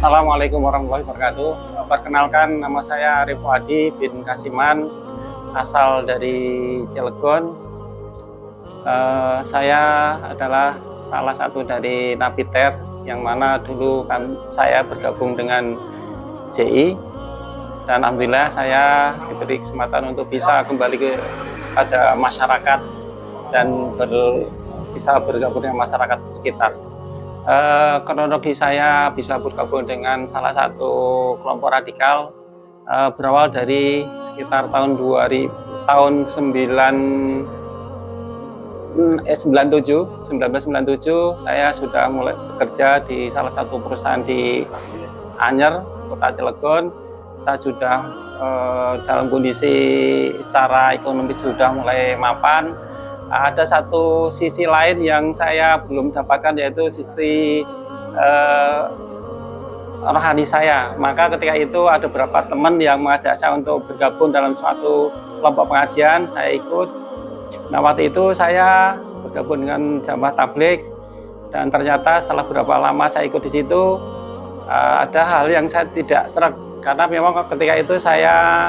Assalamualaikum warahmatullahi wabarakatuh. Perkenalkan, nama saya Arif Fuadi bin Kasiman, asal dari Cilegon. Saya adalah salah satu dari napiter yang mana dulu kan saya bergabung dengan JI, dan alhamdulillah saya diberi kesempatan untuk bisa kembali pada masyarakat dan bisa bergabung dengan masyarakat sekitar. Kronologi saya bisa bergabung dengan salah satu kelompok radikal berawal dari sekitar tahun 1997 saya sudah mulai bekerja di salah satu perusahaan di Anyer, Kota Cilegon. Saya sudah dalam kondisi secara ekonomis sudah mulai mapan. Ada satu sisi lain yang saya belum dapatkan, yaitu sisi rohani saya. Maka ketika itu ada beberapa teman yang mengajak saya untuk bergabung dalam suatu kelompok pengajian. Saya ikut. Nah, waktu itu saya bergabung dengan jamaah tabligh, dan ternyata setelah beberapa lama saya ikut di situ, ada hal yang saya tidak sreg, karena memang ketika itu saya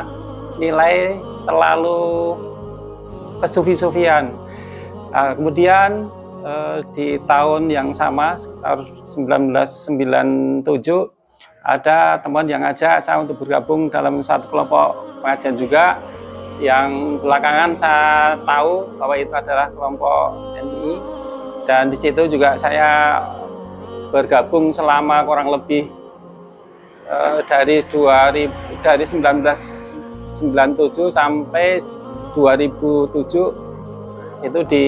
nilai terlalu kesufi-sufian. Kemudian di tahun yang sama, sekitar 1997, ada teman yang ngajak saya untuk bergabung dalam satu kelompok pengajian juga, yang belakangan saya tahu bahwa itu adalah kelompok NI, dan di situ juga saya bergabung selama kurang lebih dari 1997 sampai 2007 itu di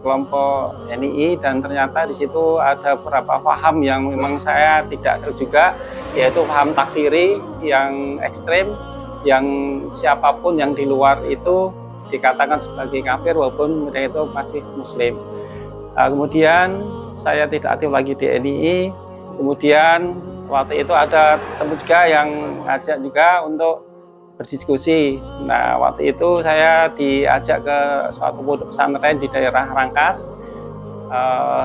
kelompok NII, dan ternyata di situ ada beberapa paham yang memang saya tidak setuju juga, yaitu paham takfiri yang ekstrem, yang siapapun yang di luar itu dikatakan sebagai kafir walaupun mereka itu masih muslim. Kemudian saya tidak aktif lagi di NII. Kemudian waktu itu ada teman juga yang ngajak juga untuk berdiskusi. Nah, waktu itu saya diajak ke suatu pondok pesantren di daerah Rangkas.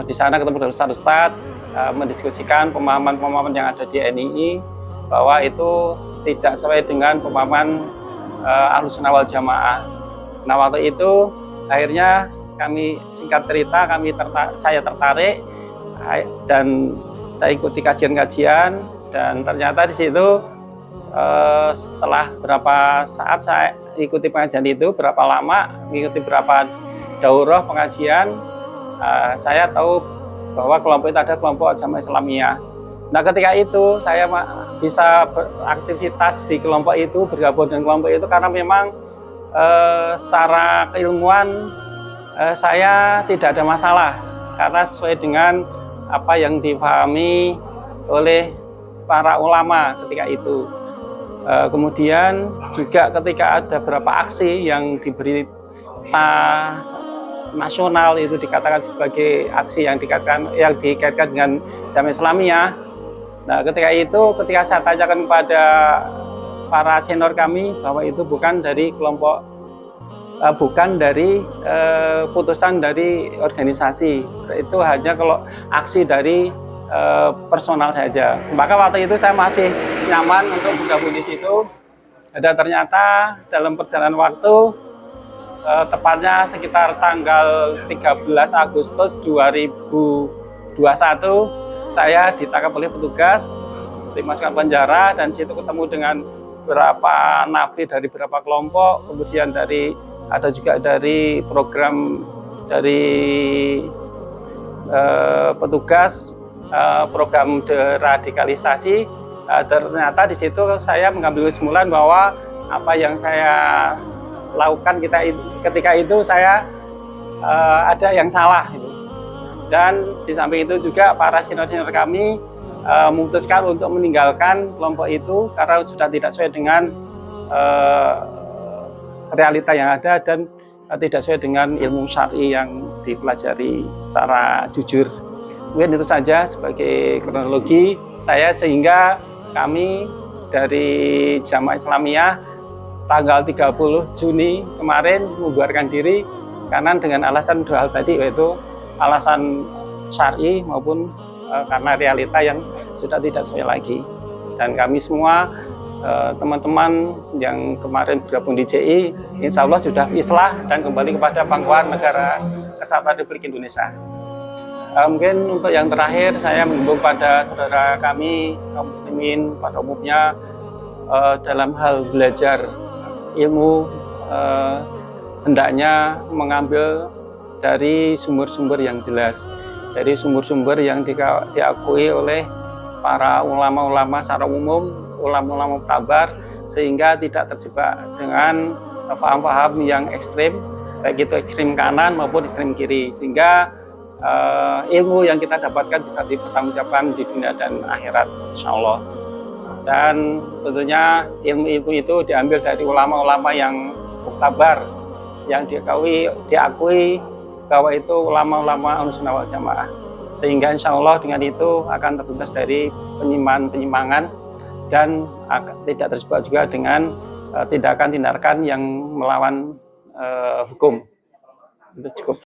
Di sana ketemu dengan ustadz mendiskusikan pemahaman-pemahaman yang ada di NII, bahwa itu tidak sesuai dengan pemahaman Ahlussunnah wal Jamaah. Nah, waktu itu akhirnya kami, singkat cerita, saya tertarik dan saya ikuti kajian-kajian, dan ternyata di situ setelah berapa saat saya ikuti pengajian itu, berapa lama mengikuti berapa daurah pengajian, saya tahu bahwa kelompok itu ada kelompok Jamaah Islamiyah. Nah, ketika itu saya bisa beraktivitas di kelompok itu, bergabung dengan kelompok itu, karena memang secara keilmuan saya tidak ada masalah, karena sesuai dengan apa yang dipahami oleh para ulama ketika itu. Kemudian juga ketika ada beberapa aksi yang diberi nasional, itu dikatakan sebagai aksi yang dikaitkan dengan Jamaah Islamiyah. Nah, ketika saya tanyakan kepada para senior kami bahwa itu bukan dari kelompok, bukan dari putusan dari organisasi, itu hanya kalau aksi dari personal saja. Maka waktu itu saya masih nyaman untuk bergabung di situ. Dan ternyata dalam perjalanan waktu, tepatnya sekitar tanggal 13 Agustus 2021, saya ditangkap oleh petugas, dimasukkan penjara, dan situ ketemu dengan beberapa napi dari beberapa kelompok. Kemudian ada juga dari program dari petugas program deradikalisasi. Ternyata di situ saya mengambil kesimpulan bahwa apa yang saya lakukan ketika itu saya ada yang salah gitu. Dan di samping itu juga para senior-senior kami memutuskan untuk meninggalkan kelompok itu karena sudah tidak sesuai dengan realita yang ada dan tidak sesuai dengan ilmu syar'i yang dipelajari secara jujur. Mungkin itu saja sebagai kronologi saya, sehingga kami dari Jamaah Islamiyah tanggal 30 Juni kemarin membubarkan diri karena dengan alasan dua hal tadi, yaitu alasan syar'i maupun karena realita yang sudah tidak sesuai lagi. Dan kami semua teman-teman yang kemarin bergabung di JI, insya Allah sudah islah dan kembali kepada pangkuan Negara Kesatuan Republik Indonesia. Mungkin untuk yang terakhir, saya menghimbau pada saudara kami, kaum muslimin pada umumnya, dalam hal belajar ilmu, hendaknya mengambil dari sumber-sumber yang jelas, dari sumber-sumber yang diakui oleh para ulama-ulama secara umum, ulama-ulama kabar, sehingga tidak terjebak dengan paham-paham yang ekstrim, baik itu ekstrim kanan maupun ekstrim kiri, sehingga ilmu yang kita dapatkan bisa dipertanggungjawabkan di dunia dan akhirat, insya Allah. Dan tentunya ilmu-ilmu itu diambil dari ulama-ulama yang kabar, yang diakui bahwa itu ulama-ulama Ahlussunnah wal Jamaah, sehingga insya Allah dengan itu akan terbebas dari penyimpangan dan tidak terjebak juga dengan tindakan-tindakan yang melawan hukum. Itu cukup.